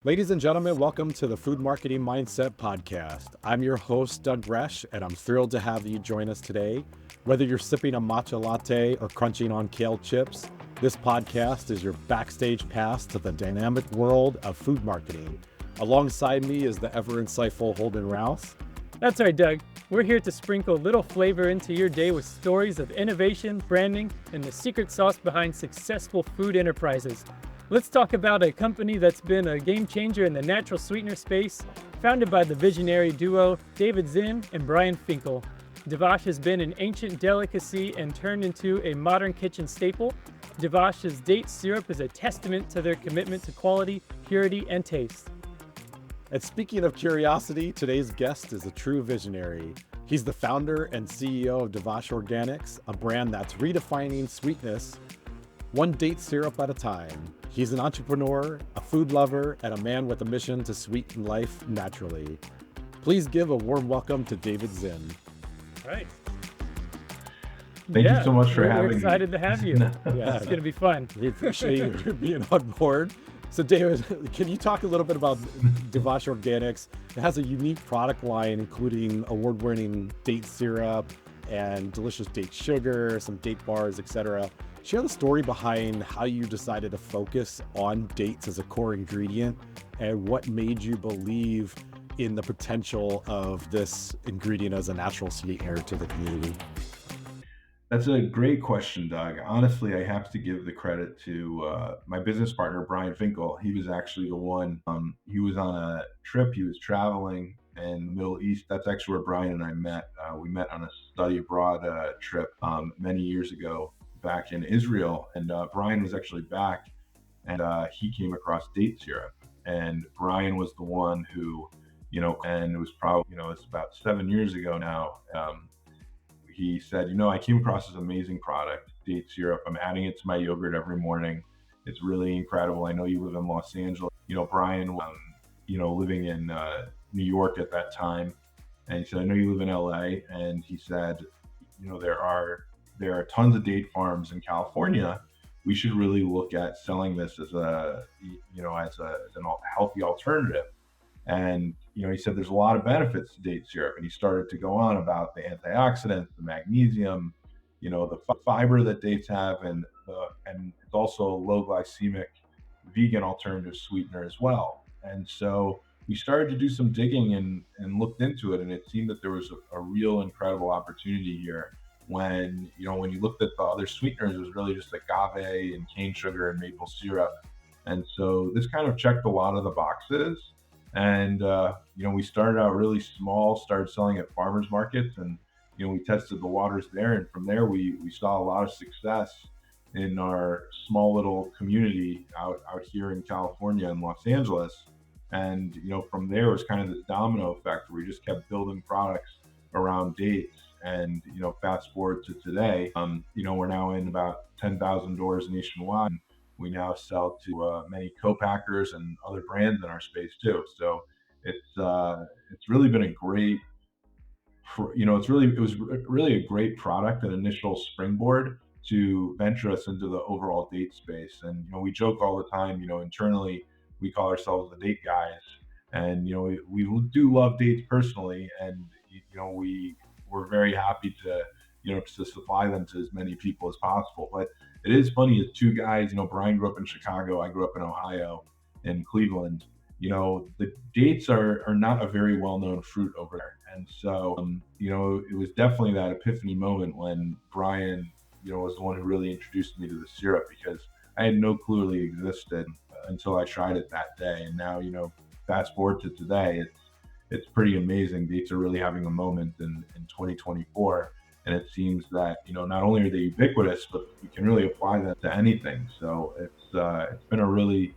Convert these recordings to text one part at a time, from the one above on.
Ladies and gentlemen, welcome to the Food Marketing Mindset Podcast. I'm your host, Doug Resch, and I'm thrilled to have you join us today. Whether you're sipping a matcha latte or crunching on kale chips, this podcast is your backstage pass to the dynamic world of food marketing. Alongside me is the ever insightful Holden Rouse. That's right, Doug. We're here to sprinkle a little flavor into your day with stories of innovation, branding, and the secret sauce behind successful food enterprises. Let's talk about a company that's been a game changer in the natural sweetener space, founded by the visionary duo David Czinn and Brian Finkel. Devash has been an ancient delicacy and turned into a modern kitchen staple. Devash's date syrup is a testament to their commitment to quality, purity, and taste. And speaking of curiosity, today's guest is a true visionary. He's the founder and CEO of Devash Organics, a brand that's redefining sweetness one date syrup at a time. He's an entrepreneur, a food lover, and a man with a mission to sweeten life naturally. Please give a warm welcome to David Czinn. All right. Thank you so much for having me. We're excited to have you. Yeah, it's going to be fun. We appreciate you being on board. So David, can you talk a little bit about Devash Organics? It has a unique product line, including award-winning date syrup and delicious date sugar, some date bars, etc. Share the story behind how you decided to focus on dates as a core ingredient and what made you believe in the potential of this ingredient as a natural sweetener to the community. That's a great question, Doug. Honestly, I have to give the credit to my business partner, Brian Finkel. He was actually the one, he was on a trip, he was traveling in the Middle East. That's actually where Brian and I met. We met on a study abroad trip many years ago back in Israel. And Brian was actually back and he came across date syrup. And Brian was the one who, and it was probably, it's about 7 years ago now. He said, I came across this amazing product, date syrup. I'm adding it to my yogurt every morning. It's really incredible. I know you live in Los Angeles. Brian, living in New York at that time. And he said, I know you live in LA. And he said, there are tons of date farms in California. We should really look at selling this as a healthy alternative. And, he said there's a lot of benefits to date syrup. And he started to go on about the antioxidants, the magnesium, the fiber that dates have, and it's also a low glycemic vegan alternative sweetener as well. And so we started to do some digging and looked into it. And it seemed that there was a real incredible opportunity here. When you looked at the other sweeteners, it was really just agave and cane sugar and maple syrup. And so this kind of checked a lot of the boxes. And, we started out really small, started selling at farmers markets, and, we tested the waters there. And from there, we saw a lot of success in our small little community out here in California and Los Angeles. And, from there it was kind of this domino effect where we just kept building products around dates. And, fast forward to today, we're now in about 10,000 doors nationwide. We now sell to many co-packers and other brands in our space too. So it's really been a great, it was really a great product, an initial springboard to venture us into the overall date space. And, we joke all the time, internally, we call ourselves the date guys. And, we do love dates personally. And, we're very happy to supply them to as many people as possible. But it is funny, as two guys, Brian grew up in Chicago, I grew up in Ohio, in Cleveland. The dates are not a very well-known fruit over there. And so, it was definitely that epiphany moment when Brian, was the one who really introduced me to the syrup, because I had no clue it really existed until I tried it that day. And now, fast forward to today, it's pretty amazing. Dates are really having a moment in 2024. And it seems that, not only are they ubiquitous, but you can really apply that to anything. So it's been a really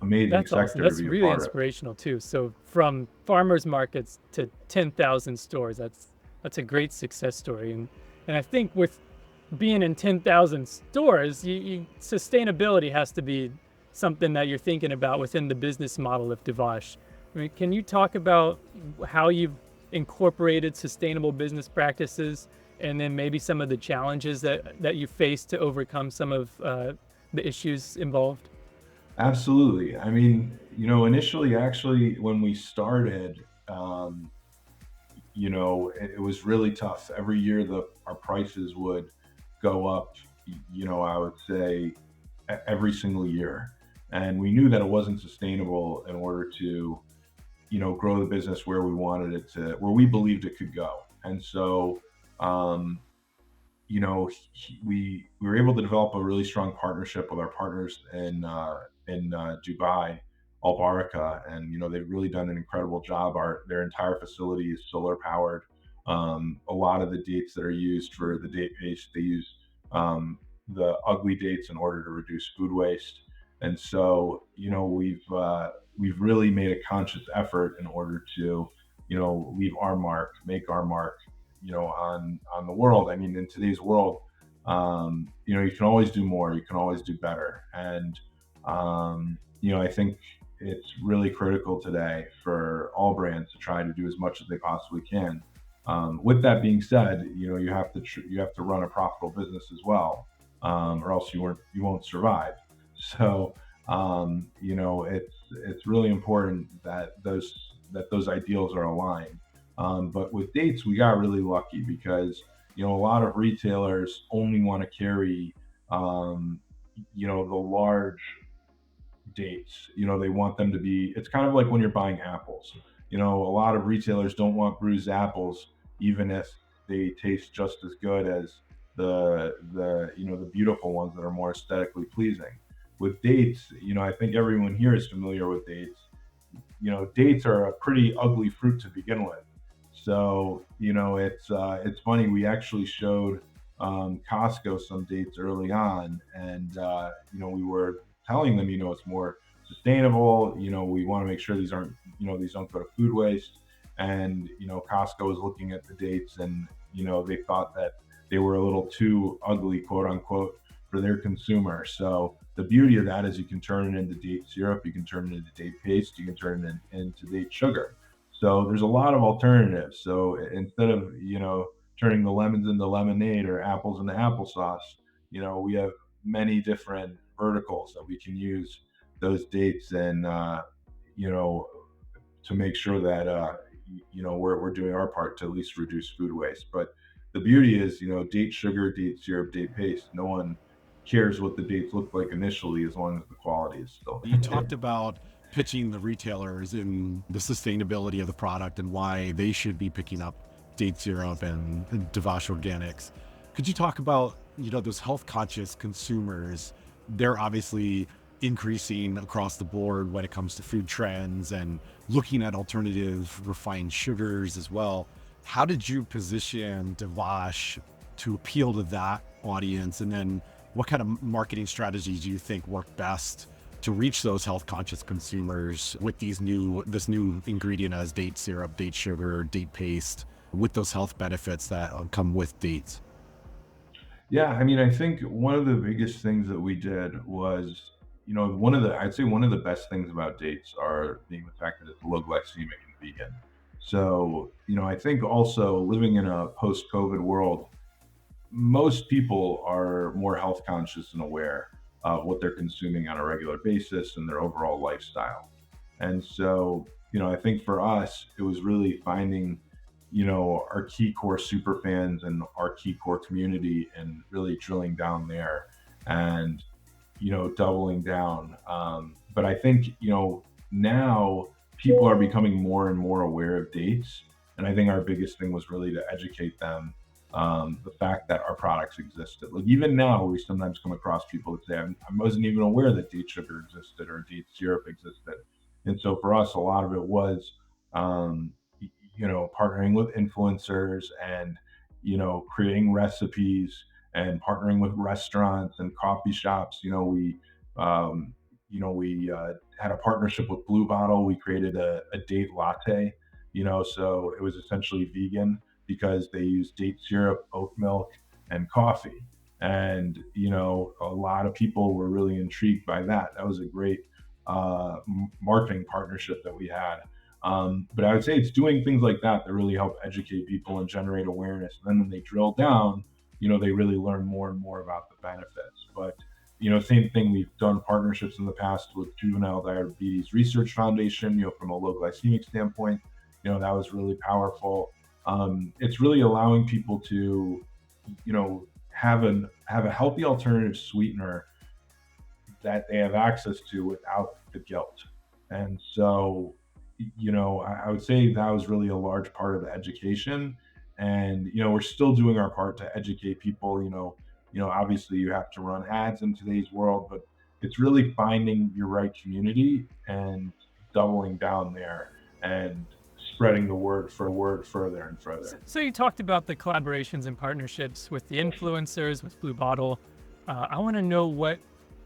amazing That's sector awesome. That's to be really a part inspirational too. So from farmers markets to 10,000 stores, that's a great success story. And I think with being in 10,000 stores, sustainability has to be something that you're thinking about within the business model of Devash. I mean, can you talk about how you've incorporated sustainable business practices, and then maybe some of the challenges that you face to overcome some of the issues involved? Absolutely. I mean, initially, actually, when we started, it was really tough. Every year, the our prices would go up. I would say every single year, and we knew that it wasn't sustainable in order to, grow the business where we wanted it to, where we believed it could go. And so, um, we were able to develop a really strong partnership with our partners in Dubai, Al Baraka, and they've really done an incredible job. Their entire facility is solar powered. A lot of the dates that are used for the date paste, they use the ugly dates in order to reduce food waste. And so, we've really made a conscious effort in order to, leave our mark, make our mark, on the world. I mean, in today's world, you can always do more, you can always do better. And I think it's really critical today for all brands to try to do as much as they possibly can. With that being said, you have to run a profitable business as well, or else you won't survive. So, it's really important that those ideals are aligned. But with dates, we got really lucky because a lot of retailers only want to carry the large dates. They want them to be. It's kind of like when you're buying apples. A lot of retailers don't want bruised apples, even if they taste just as good as the beautiful ones that are more aesthetically pleasing. With dates, I think everyone here is familiar with dates. Dates are a pretty ugly fruit to begin with. So it's funny. We actually showed Costco some dates early on, and we were telling them, it's more sustainable. We want to make sure these don't go to food waste. And Costco was looking at the dates, and they thought that they were a little too ugly, quote unquote, for their consumer. So the beauty of that is you can turn it into date syrup, you can turn it into date paste, you can turn it into date sugar. So there's a lot of alternatives. So instead of turning the lemons into lemonade or apples into applesauce, we have many different verticals that we can use those dates, and you know to make sure that we're doing our part to at least reduce food waste. But the beauty is, date sugar, date syrup, date paste. No one cares what the dates look like initially, as long as the quality is still You there. talked about pitching the retailers in the sustainability of the product and why they should be picking up date syrup and Devash Organics. Could you talk about, those health conscious consumers? They're obviously increasing across the board when it comes to food trends and looking at alternative refined sugars as well. How did you position Devash to appeal to that audience? And then what kind of marketing strategies do you think work best to reach those health conscious consumers with this new ingredient as date syrup, date sugar, date paste, with those health benefits that come with dates? Yeah, I mean, I think one of the biggest things that we did was, I'd say one of the best things about dates are being the fact that it's low glycemic and vegan. So, I think also living in a post COVID world, most people are more health conscious and aware of what they're consuming on a regular basis and their overall lifestyle. And so, I think for us, it was really finding, our key core super fans and our key core community, and really drilling down there and, doubling down. But I think, now people are becoming more and more aware of dates. And I think our biggest thing was really to educate them, the fact that our products existed. Like even now, we sometimes come across people that say, I wasn't even aware that date sugar existed or date syrup existed. And so for us, a lot of it was, um, partnering with influencers and, creating recipes and partnering with restaurants and coffee shops. Um, we had a partnership with Blue Bottle. We created a date latte, so it was essentially vegan because they use date syrup, oat milk, and coffee. And, a lot of people were really intrigued by that. That was a great marketing partnership that we had. But I would say it's doing things like that that really help educate people and generate awareness. And then when they drill down, they really learn more and more about the benefits. But Same thing. We've done partnerships in the past with Juvenile Diabetes Research Foundation, from a low glycemic standpoint. That was really powerful. It's really allowing people to, have a healthy alternative sweetener that they have access to without the guilt. And so, I would say that was really a large part of the education. And, we're still doing our part to educate people. Obviously you have to run ads in today's world, but it's really finding your right community and doubling down there and spreading the word further and further. So you talked about the collaborations and partnerships with the influencers, with Blue Bottle. I want to know what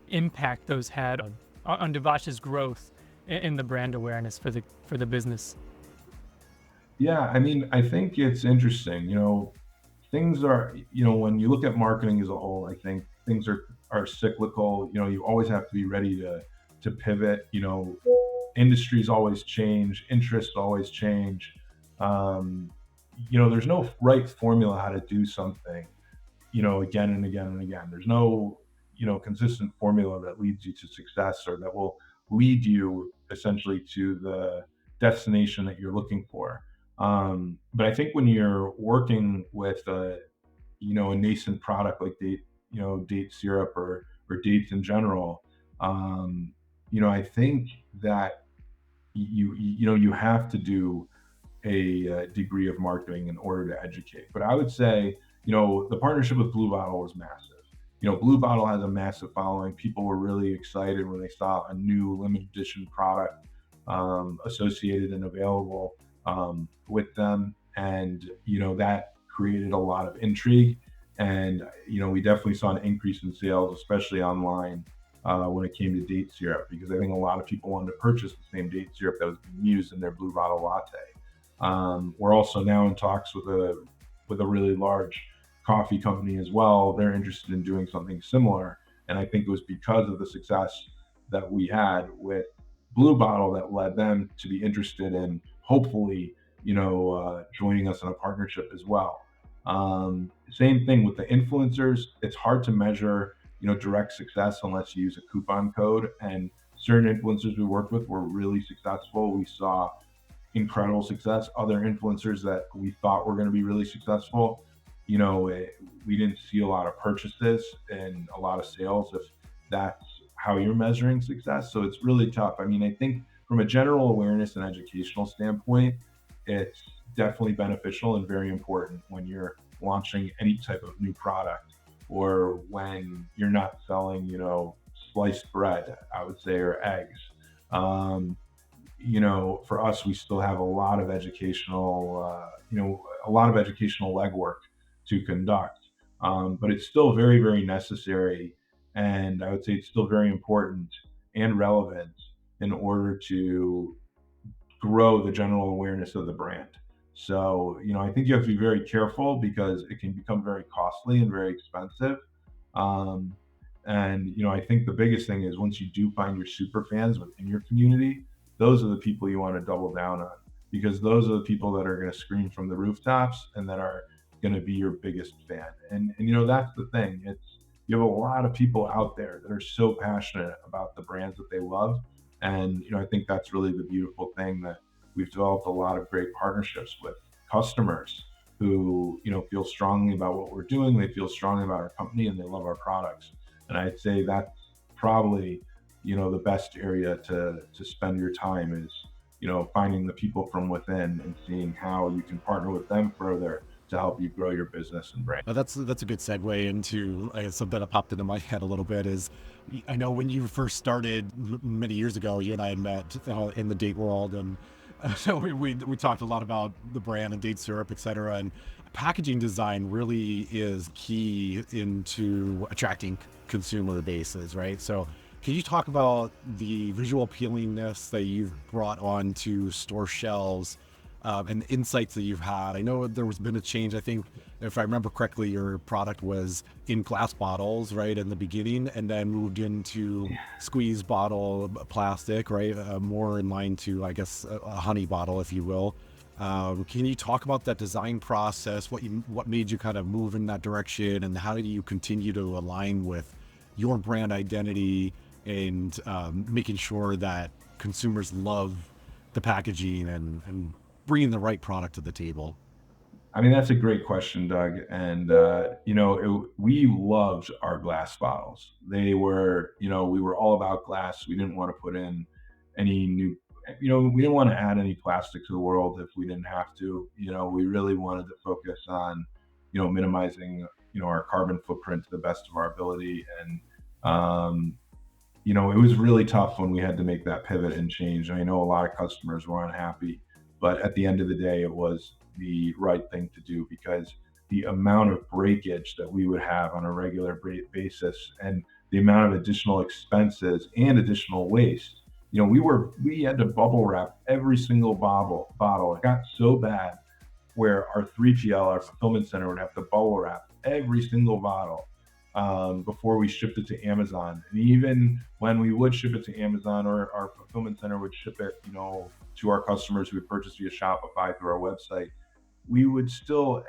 impact those had on Devash's growth in the brand awareness for the business. Yeah, I mean, I think it's interesting. Things are, when you look at marketing as a whole, I think things are cyclical. You always have to be ready to pivot. Industries always change, interests always change. Um, there's no right formula how to do something, again and again and again. There's no, consistent formula that leads you to success or that will lead you essentially to the destination that you're looking for. But I think when you're working with a nascent product like date syrup or dates in general, I think that you have to do a degree of marketing in order to educate. But I would say, the partnership with Blue Bottle was massive. Blue Bottle has a massive following. People were really excited when they saw a new limited edition product associated and available with them. And, that created a lot of intrigue. And, we definitely saw an increase in sales, especially online, when it came to date syrup, because I think a lot of people wanted to purchase the same date syrup that was being used in their Blue Bottle latte. We're also now in talks with a really large coffee company as well. They're interested in doing something similar, and I think it was because of the success that we had with Blue Bottle that led them to be interested in hopefully, joining us in a partnership as well. Same thing with the influencers. It's hard to measure, direct success unless you use a coupon code. And certain influencers we worked with were really successful. We saw incredible success. Other influencers that we thought were going to be really successful, we didn't see a lot of purchases and a lot of sales if that's how you're measuring success. So it's really tough. I mean, I think from a general awareness and educational standpoint, it's definitely beneficial and very important when you're launching any type of new product or when you're not selling, sliced bread, I would say, or eggs. Um, for us, we still have a lot of educational legwork to conduct. But it's still very, very necessary. And I would say it's still very important and relevant in order to grow the general awareness of the brand. So, I think you have to be very careful because it can become very costly and very expensive. Um, and, I think the biggest thing is once you do find your super fans within your community, those are the people you want to double down on because those are the people that are going to scream from the rooftops and that are going to be your biggest fan. And that's the thing. You have a lot of people out there that are so passionate about the brands that they love. And, I think that's really the beautiful thing that we've developed a lot of great partnerships with customers who, feel strongly about what we're doing. They feel strongly about our company and they love our products. And I'd say that's probably, the best area to spend your time is, finding the people from within and seeing how you can partner with them further to help you grow your business and brand. That's a good segue into something that popped into my head a little bit is I know when you first started many years ago, you and I had met in the date world, and so we talked a lot about the brand and date syrup, et cetera. And packaging design really is key into attracting consumer bases, right? So can you talk about the visual appealingness that you've brought onto store shelves and the insights that you've had? I know there was been a change. I think, if I remember correctly, your product was in glass bottles, right, in the beginning, and then moved into squeeze bottle plastic, right, more in line to, I guess, a honey bottle, if you will. Can you talk about that design process? What made you kind of move in that direction, and how do you continue to align with your brand identity and making sure that consumers love the packaging and bringing the right product to the table? I mean, that's a great question, Doug. And, we loved our glass bottles. They were, we were all about glass. We didn't want to put in any new, we didn't want to add any plastic to the world if we didn't have to. We really wanted to focus on, minimizing, our carbon footprint to the best of our ability. And, it was really tough when we had to make that pivot and change. I know a lot of customers were unhappy, but at the end of the day, it was the right thing to do because the amount of breakage that we would have on a regular basis and the amount of additional expenses and additional waste. We had to bubble wrap every single bottle. It got so bad where our 3PL, our fulfillment center, would have to bubble wrap every single bottle before we shipped it to Amazon. And even when we would ship it to Amazon, or our fulfillment center would ship it, to our customers who would purchase via Shopify through our website, we would still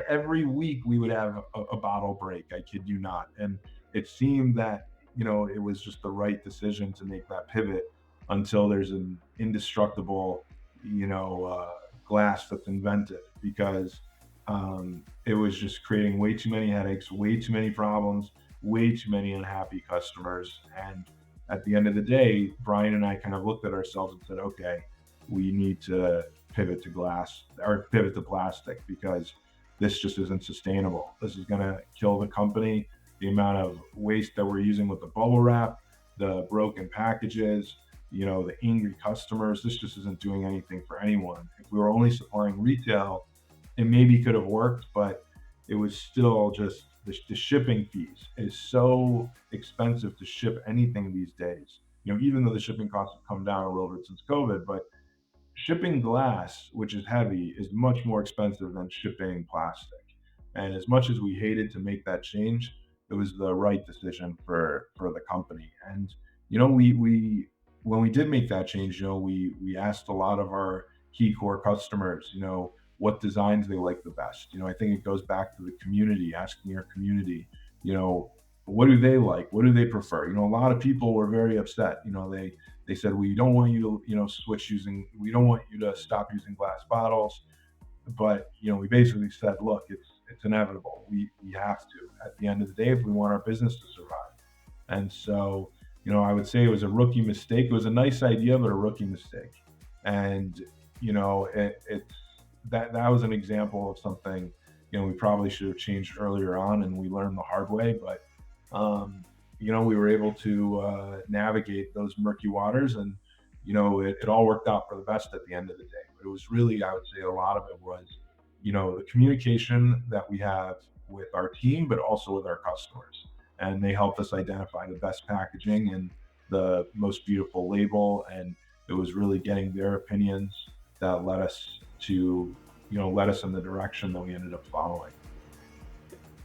every week we would have a bottle break. I kid you not. And it seemed that it was just the right decision to make that pivot until there's an indestructible glass that's invented, because it was just creating way too many headaches, way too many problems, way too many unhappy customers. And at the end of the day, Brian and I kind of looked at ourselves and said, okay, we need to pivot to glass or pivot to plastic, because this just isn't sustainable. This is going to kill the company. The amount of waste that we're using with the bubble wrap, the broken packages, the angry customers, this just isn't doing anything for anyone. If we were only supplying retail, it maybe could have worked, but it was still just the shipping fees is so expensive to ship anything these days. Even though the shipping costs have come down a little bit since COVID, but shipping glass, which is heavy, is much more expensive than shipping plastic. And as much as we hated to make that change, it was the right decision for the company. And we when we did make that change, we asked a lot of our key core customers, what designs they like the best. I think it goes back to the community, asking your community, what do they like? What do they prefer? A lot of people were very upset. They said, we don't want you to, we don't want you to stop using glass bottles. But, we basically said, look, it's inevitable. We have to, at the end of the day, if we want our business to survive. And so, I would say it was a rookie mistake. It was a nice idea, but a rookie mistake. And, that was an example of something, we probably should have changed earlier on, and we learned the hard way. But, we were able to navigate those murky waters, and, it all worked out for the best at the end of the day. But it was really, I would say a lot of it was, the communication that we have with our team, but also with our customers. And they helped us identify the best packaging and the most beautiful label. And it was really getting their opinions that led us to, led us in the direction that we ended up following.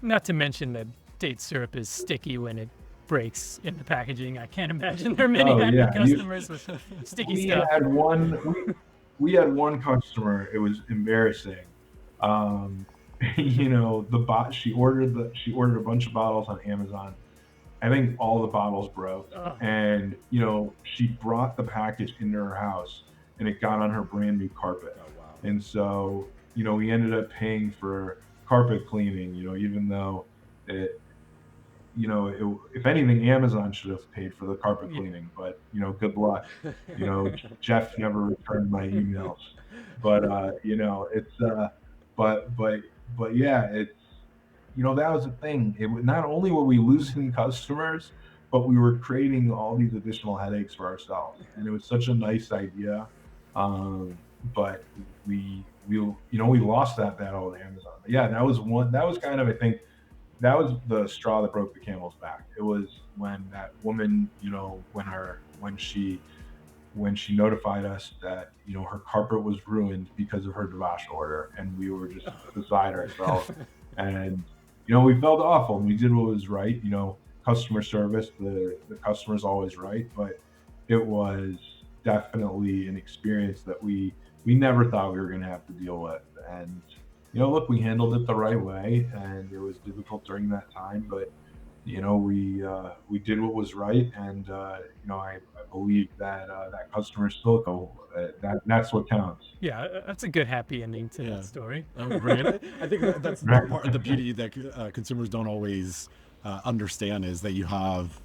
Not to mention that date syrup is sticky when it breaks in the packaging. I can't imagine there are many happy customers with sticky stuff. We had one customer. It was embarrassing. She ordered a bunch of bottles on Amazon. I think all the bottles broke, and she brought the package into her house, and it got on her brand new carpet. Oh, wow. And so we ended up paying for carpet cleaning. Even though it, if anything, Amazon should have paid for the carpet cleaning. But good luck. Jeff never returned my emails. But it's but yeah, it's that was the thing. Not only were we losing customers, but we were creating all these additional headaches for ourselves. And it was such a nice idea, but we lost that battle with Amazon. But yeah, that was one. That was kind of, I think, that was the straw that broke the camel's back. It was when that woman, when she notified us that her carpet was ruined because of her Devash order, and we were just beside ourselves. And we felt awful, and we did what was right. Customer service, the customer's always right, but it was definitely an experience that we never thought we were going to have to deal with. And look, we handled it the right way, and it was difficult during that time, but we did what was right, and I believe that that customer still that's what counts. Yeah, that's a good happy ending to that Yeah. story. Right. I think that's the Right. part of the beauty that consumers don't always understand is that you have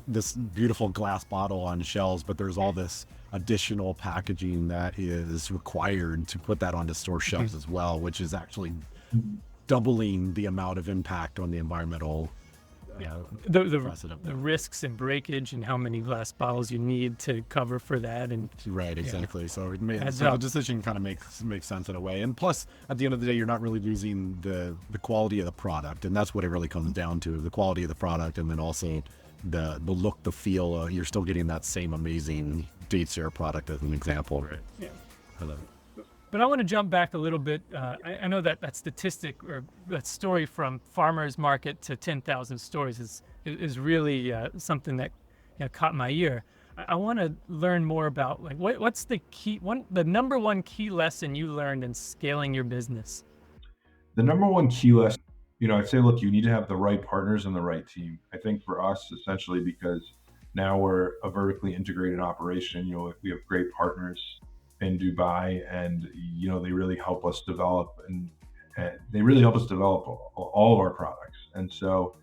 this beautiful glass bottle on shelves, but there's all this additional packaging that is required to put that onto store shelves as well, which is actually doubling the amount of impact on the environmental Yeah, uh, the precedent. the risks and breakage and how many glass bottles you need to cover for that, and Right, yeah, exactly. adds So the up. decision kind of makes sense in a way. And plus, at the end of the day, you're not really losing the quality of the product, and that's what it really comes down to: the quality of the product, and then also the look, the feel. You're still getting that same amazing date syrup product as an example. Right. Yeah. I love But I want to jump back a little bit. I know that that statistic or that story from farmers market to 10,000 stores is really something that caught my ear. I want to learn more about like what's the the number one key lesson you learned in scaling your business. The number one key lesson, I'd say, look, you need to have the right partners and the right team. I think for us, essentially, because now we're a vertically integrated operation, we have great partners in Dubai, and they really help us develop, and they really help us develop all of our products. And so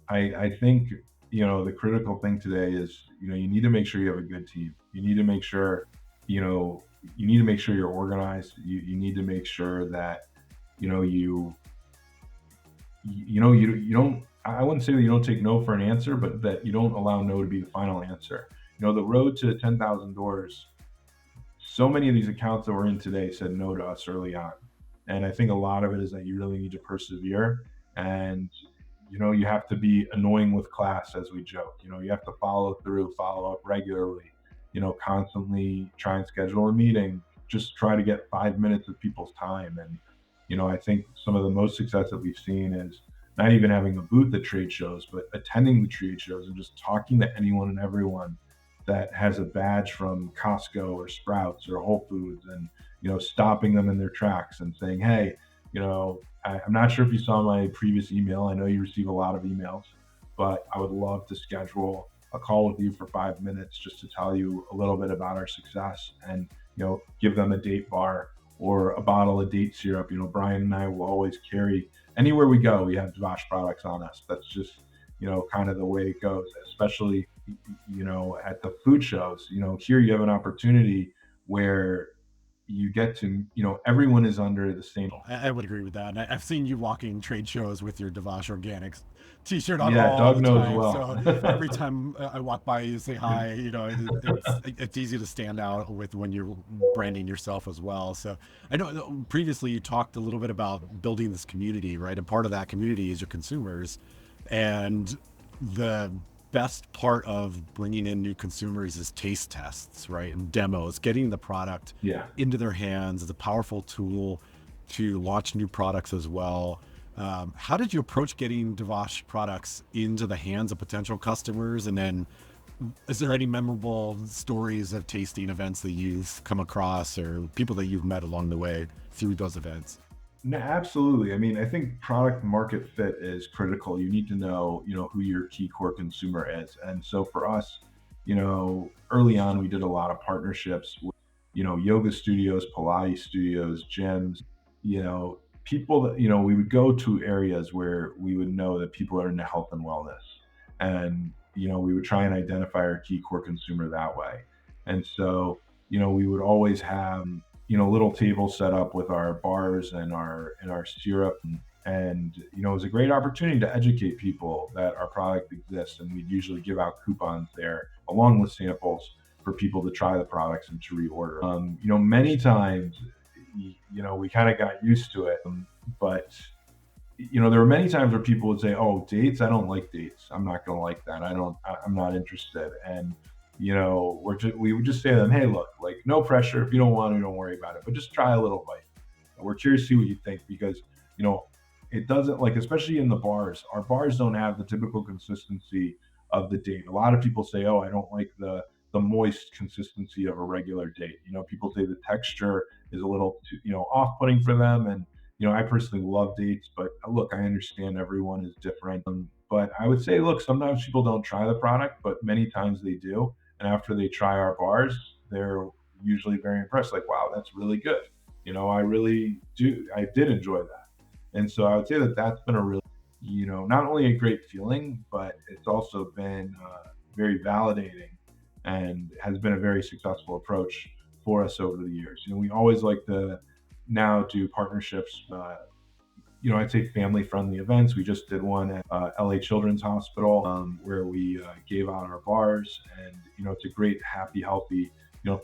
I think the critical thing today is you need to make sure you have a good team. You need to make sure you know you need to make sure you're organized. You need to make sure that you know you you don't. I wouldn't say that you don't take no for an answer, but that you don't allow no to be the final answer. The road to 10,000 doors, so many of these accounts that we're in today said no to us early on. And I think a lot of it is that you really need to persevere, and you have to be annoying with class, as we joke. You have to follow through, follow up regularly, constantly try and schedule a meeting, just try to get 5 minutes of people's time. And I think some of the most success that we've seen is not even having a booth at trade shows, but attending the trade shows and just talking to anyone and everyone that has a badge from Costco or Sprouts or Whole Foods, and stopping them in their tracks and saying, "Hey, I'm not sure if you saw my previous email. I know you receive a lot of emails, but I would love to schedule a call with you for 5 minutes just to tell you a little bit about our success, and give them a date bar or a bottle of date syrup." Brian and I will always carry anywhere we go. We have Dvash products on us. That's just kind of the way it goes, especially at the food shows. Here you have an opportunity where you get to, everyone is under the same. I would agree with that. And I've seen you walking trade shows with your Devash Organics T-shirt on Yeah, all Doug the knows time. well. So every time I walk by, you say hi. It's easy to stand out with when you're branding yourself as well. So I know previously you talked a little bit about building this community, right? And part of that community is your consumers, and the best part of bringing in new consumers is taste tests, right? And demos, getting the product Yeah. into their hands is a powerful tool to launch new products as well. How did you approach getting Devash products into the hands of potential customers? And then is there any memorable stories of tasting events that you've come across or people that you've met along the way through those events? No, absolutely. I mean, I think product market fit is critical. You need to know, who your key core consumer is. And so for us, early on, we did a lot of partnerships with, yoga studios, Pilates studios, gyms, people that, we would go to areas where we would know that people are into health and wellness. And, we would try and identify our key core consumer that way. And so, we would always have little tables set up with our bars and our syrup, and it was a great opportunity to educate people that our product exists, and we'd usually give out coupons there along with samples for people to try the products and to reorder. Many times, we kind of got used to it, but there were many times where people would say, "Oh, dates? I don't like dates. I'm not going to like that. I'm not interested." And we would just say to them, "Hey, look, like no pressure. If you don't want to, don't worry about it. But just try a little bite. We're curious to see what you think, because it doesn't, like, especially in the bars. Our bars don't have the typical consistency of the date. A lot of people say, "Oh, I don't like the moist consistency of a regular date." People say the texture is a little too, off-putting for them, and I personally love dates, but look, I understand everyone is different. But I would say, look, sometimes people don't try the product, but many times they do. And after they try our bars, they're usually very impressed. Like, wow, that's really good. I really do. I did enjoy that. And so I would say that that's been a really, not only a great feeling, but it's also been very validating and has been a very successful approach for us over the years. We always like to now do partnerships. I'd say family friendly events. We just did one at LA Children's Hospital where we gave out our bars, and it's a great, happy, healthy,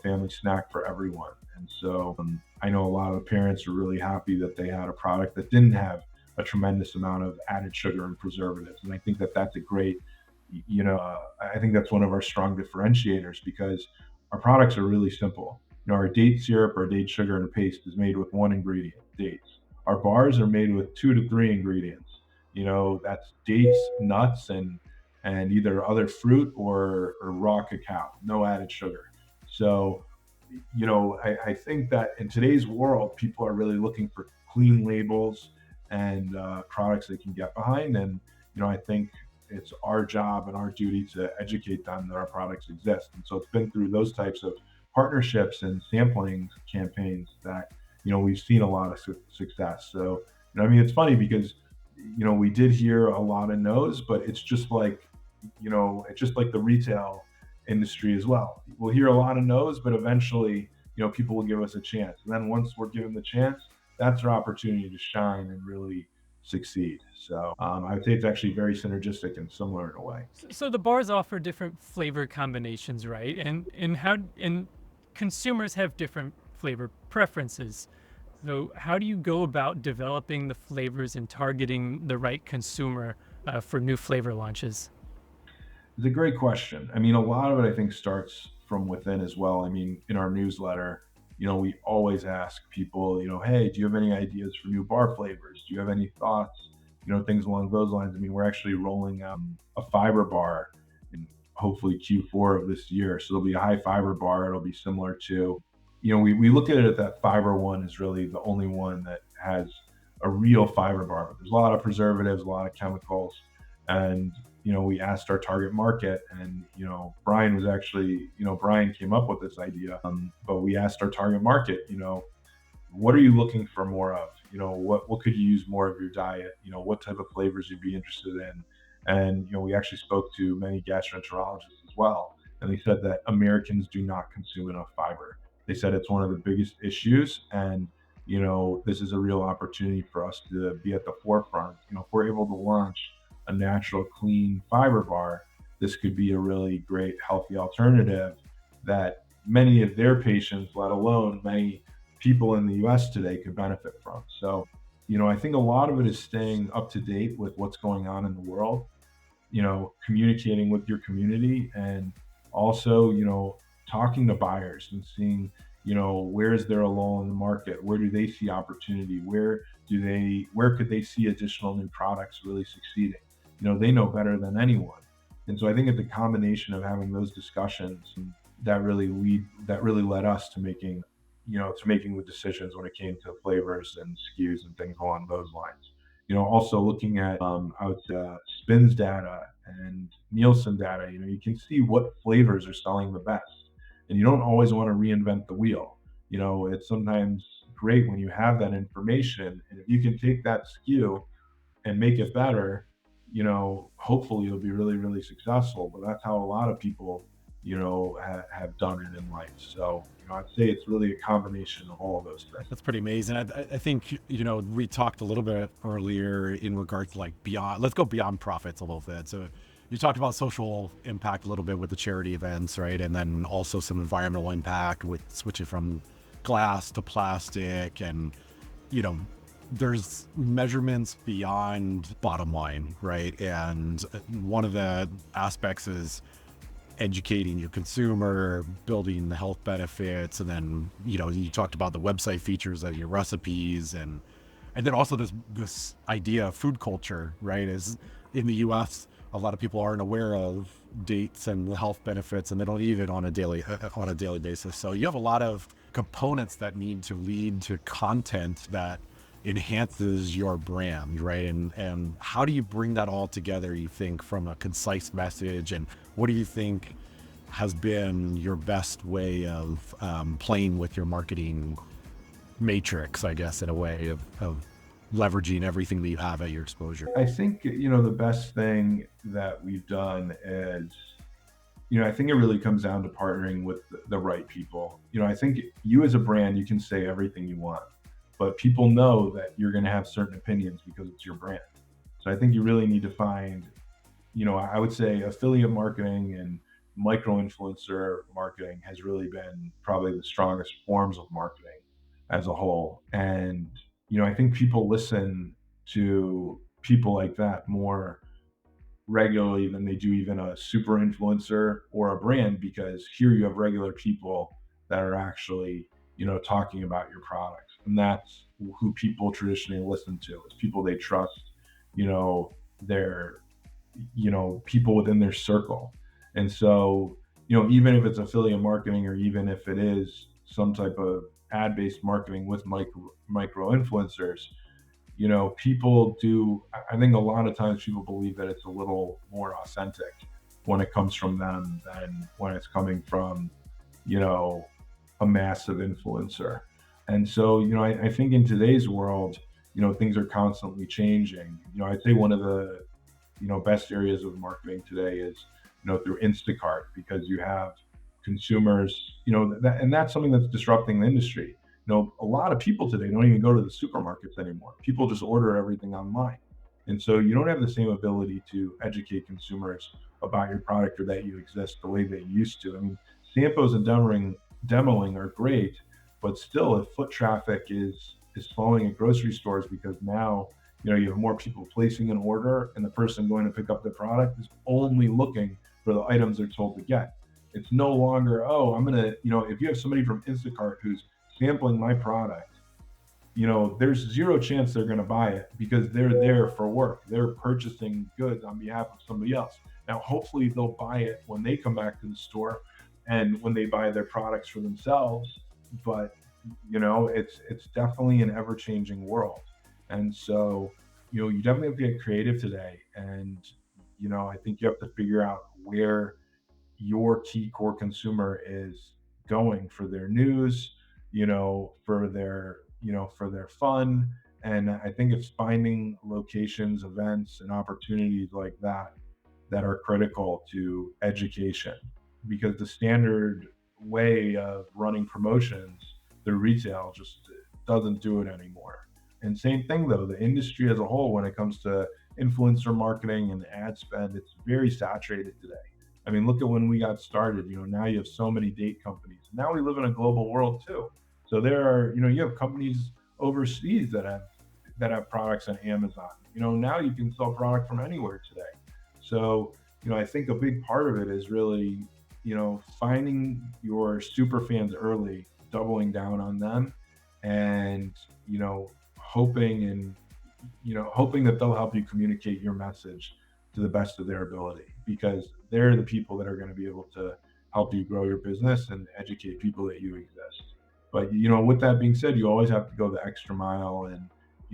family snack for everyone. And so I know a lot of the parents are really happy that they had a product that didn't have a tremendous amount of added sugar and preservatives. And I think that that's a great, I think that's one of our strong differentiators because our products are really simple. Our date syrup, our date sugar and paste is made with one ingredient, dates. Our bars are made with 2 to 3 ingredients. That's dates, nuts, and either other fruit or raw cacao, no added sugar. So, I think that in today's world, people are really looking for clean labels and products they can get behind. And, I think it's our job and our duty to educate them that our products exist. And so it's been through those types of partnerships and sampling campaigns that, we've seen a lot of success. So, it's funny because, we did hear a lot of no's, but it's just like the retail industry as well. We'll hear a lot of no's, but eventually, people will give us a chance. And then once we're given the chance, that's our opportunity to shine and really succeed. So I would say it's actually very synergistic and similar in a way. So the bars offer different flavor combinations, right? And consumers have different flavor preferences. So how do you go about developing the flavors and targeting the right consumer for new flavor launches? It's a great question. I mean, a lot of it, I think, starts from within as well. I mean, in our newsletter, we always ask people, hey, do you have any ideas for new bar flavors? Do you have any thoughts? Things along those lines. I mean, we're actually rolling out a fiber bar in hopefully Q4 of this year. So there'll be a high fiber bar. It'll be similar to, we look at it that fiber one is really the only one that has a real fiber bar. But there's a lot of preservatives, a lot of chemicals, and we asked our target market, and Brian was actually, Brian came up with this idea, but we asked our target market, what are you looking for more of? What could you use more of your diet? What type of flavors you'd be interested in? And we actually spoke to many gastroenterologists as well, and they said that Americans do not consume enough fiber. They said it's one of the biggest issues, and this is a real opportunity for us to be at the forefront. If we're able to launch a natural, clean fiber bar, this could be a really great, healthy alternative that many of their patients, let alone many people in the US today, could benefit from. So, I think a lot of it is staying up to date with what's going on in the world, communicating with your community, and also, talking to buyers and seeing, where is there a lull in the market? Where do they see opportunity? Where could they see additional new products really succeeding? They know better than anyone. And so I think it's a combination of having those discussions that really led us to making the decisions when it came to flavors and SKUs and things along those lines. Also looking at I would say spins data and Nielsen data, you can see what flavors are selling the best. And you don't always want to reinvent the wheel. It's sometimes great when you have that information, and if you can take that SKU and make it better, hopefully you'll be really, really successful. But that's how a lot of people, have done it in life. So, I'd say it's really a combination of all of those things. That's pretty amazing. I think, we talked a little bit earlier in regards to let's go beyond profits a little bit. So you talked about social impact a little bit with the charity events, right? And then also some environmental impact with switching from glass to plastic, and, there's measurements beyond bottom line, right? And one of the aspects is educating your consumer, building the health benefits, and then you talked about the website features of your recipes, and then also this idea of food culture, right? Is in the U.S. a lot of people aren't aware of dates and the health benefits, and they don't eat it on a daily basis. So you have a lot of components that need to lead to content that enhances your brand, right? And how do you bring that all together, you think, from a concise message? And what do you think has been your best way of playing with your marketing matrix, I guess, in a way of leveraging everything that you have at your exposure? I think, the best thing that we've done is, I think it really comes down to partnering with the right people. I think you as a brand, you can say everything you want, but people know that you're going to have certain opinions because it's your brand. So I think you really need to find, I would say affiliate marketing and micro influencer marketing has really been probably the strongest forms of marketing as a whole. And, I think people listen to people like that more regularly than they do even a super influencer or a brand, because here you have regular people that are actually, talking about your products. And that's who people traditionally listen to. It's people they trust, they're, people within their circle. And so, even if it's affiliate marketing or even if it is some type of ad-based marketing with micro influencers, people do, I think a lot of times people believe that it's a little more authentic when it comes from them than when it's coming from, a massive influencer. And so, I think in today's world, things are constantly changing. I'd say one of the, best areas of marketing today is, through Instacart, because you have consumers, and that's something that's disrupting the industry. A lot of people today don't even go to the supermarkets anymore. People just order everything online. And so you don't have the same ability to educate consumers about your product or that you exist the way they used to. I mean, Sampos and demoing are great, but still if foot traffic is falling at grocery stores because now, you have more people placing an order and the person going to pick up the product is only looking for the items they're told to get. It's no longer, oh, I'm going to, if you have somebody from Instacart who's sampling my product, there's zero chance they're going to buy it because they're there for work. They're purchasing goods on behalf of somebody else. Now, hopefully they'll buy it when they come back to the store and when they buy their products for themselves. But, it's definitely an ever changing world. And so, you definitely have to get creative today. And, I think you have to figure out where your key core consumer is going for their news, for their fun. And I think it's finding locations, events, and opportunities like that that are critical to education, because the standard way of running promotions through retail just doesn't do it anymore. And same thing though, the industry as a whole, when it comes to influencer marketing and ad spend, it's very saturated today. I mean, look at when we got started. Now you have so many date companies. Now we live in a global world too. So there are, you have companies overseas that have products on Amazon. Now you can sell product from anywhere today. So, I think a big part of it is really, finding your super fans early, doubling down on them, and hoping and hoping that they'll help you communicate your message to the best of their ability, because they're the people that are going to be able to help you grow your business and educate people that you exist. But with that being said, you always have to go the extra mile. And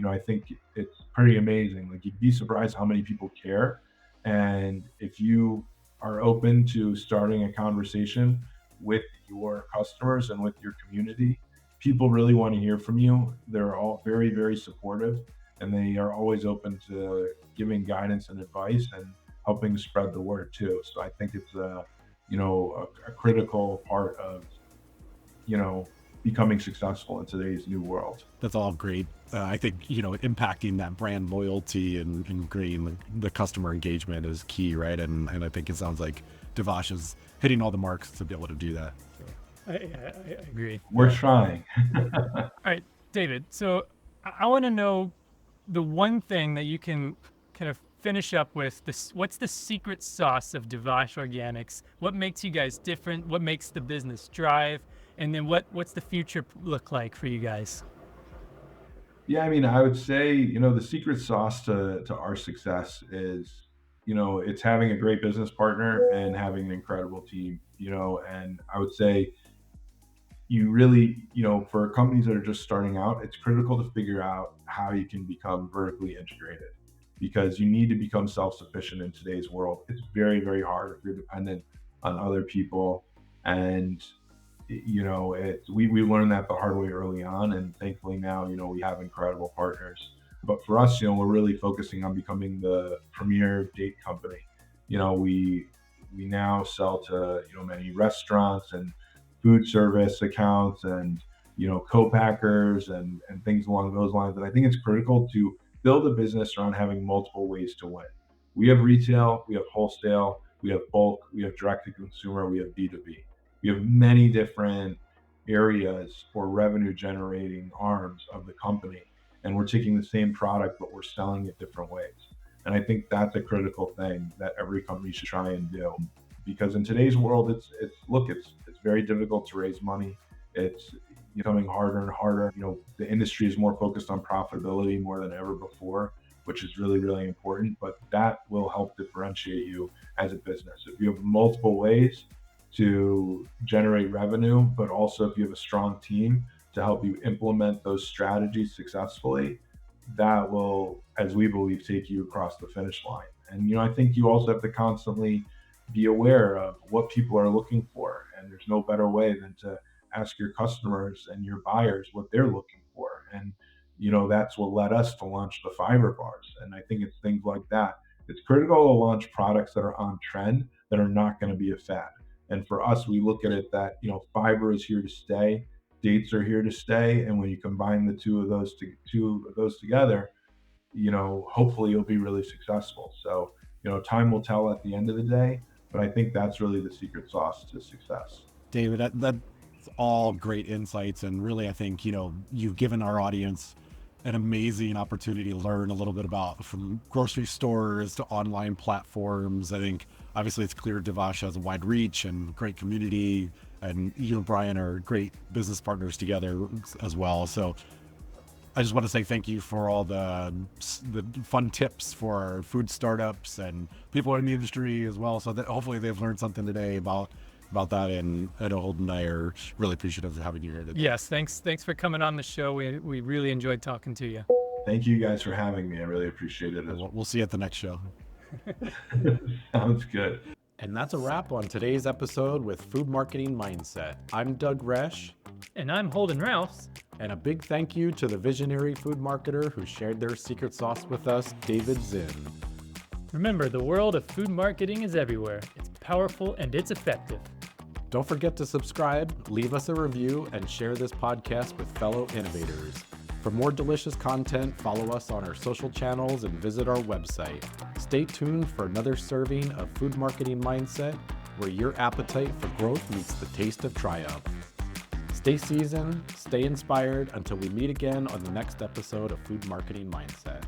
I think it's pretty amazing. Like, you'd be surprised how many people care. And if you are open to starting a conversation with your customers and with your community, people really want to hear from you. They're all very, very supportive, and they are always open to giving guidance and advice and helping spread the word too. So I think it's a critical part of becoming successful in today's new world. That's all great. I think, impacting that brand loyalty and creating the customer engagement is key, right? And I think it sounds like Devash is hitting all the marks to be able to do that. So. I agree. We're trying. All right, David. So I want to know the one thing that you can kind of finish up with. What's the secret sauce of Devash Organics? What makes you guys different? What makes the business drive? And then what's the future look like for you guys? Yeah, I mean, I would say, the secret sauce to our success is, it's having a great business partner and having an incredible team, and I would say, you really, for companies that are just starting out, it's critical to figure out how you can become vertically integrated, because you need to become self-sufficient in today's world. It's very, very hard if you're dependent on other people. And we learned that the hard way early on, and thankfully now we have incredible partners. But for us, we're really focusing on becoming the premier date company. We now sell to many restaurants and food service accounts and co-packers and things along those lines. And I think it's critical to build a business around having multiple ways to win. We have retail, we have wholesale, we have bulk, we have direct to consumer, we have B2B. We have many different areas or revenue generating arms of the company, and we're taking the same product but we're selling it different ways. And I think that's a critical thing that every company should try and do, because in today's world, it's very difficult to raise money. It's becoming harder and harder. The industry is more focused on profitability more than ever before, which is really, really important. But that will help differentiate you as a business. If you have multiple ways to generate revenue, but also if you have a strong team to help you implement those strategies successfully, that will, as we believe, take you across the finish line. And I think you also have to constantly be aware of what people are looking for. And there's no better way than to ask your customers and your buyers what they're looking for. And that's what led us to launch the fiber bars. And I think it's things like that. It's critical to launch products that are on trend, that are not going to be a fad. And for us, we look at it that fiber is here to stay, dates are here to stay, and when you combine the two of those together, hopefully you'll be really successful. So time will tell at the end of the day, but I think that's really the secret sauce to success. David, that's all great insights, and really I think you've given our audience an amazing opportunity to learn a little bit about, from grocery stores to online platforms. I think obviously it's clear Devash has a wide reach and great community, and you and Brian are great business partners together as well. So I just want to say thank you for all the fun tips for food startups and people in the industry as well. So that hopefully they've learned something today about that, and Holden and I are really appreciative of having you here today. Yes, thanks for coming on the show. We really enjoyed talking to you. Thank you guys for having me. I really appreciate it. We'll see you at the next show. Sounds good. And that's a wrap on today's episode with Food Marketing Mindset. I'm Doug Resch. And I'm Holden Rouse. And a big thank you to the visionary food marketer who shared their secret sauce with us, David Czinn. Remember, the world of food marketing is everywhere. It's powerful and it's effective. Don't forget to subscribe, leave us a review, and share this podcast with fellow innovators. For more delicious content, follow us on our social channels and visit our website. Stay tuned for another serving of Food Marketing Mindset, where your appetite for growth meets the taste of triumph. Stay seasoned, stay inspired until we meet again on the next episode of Food Marketing Mindset.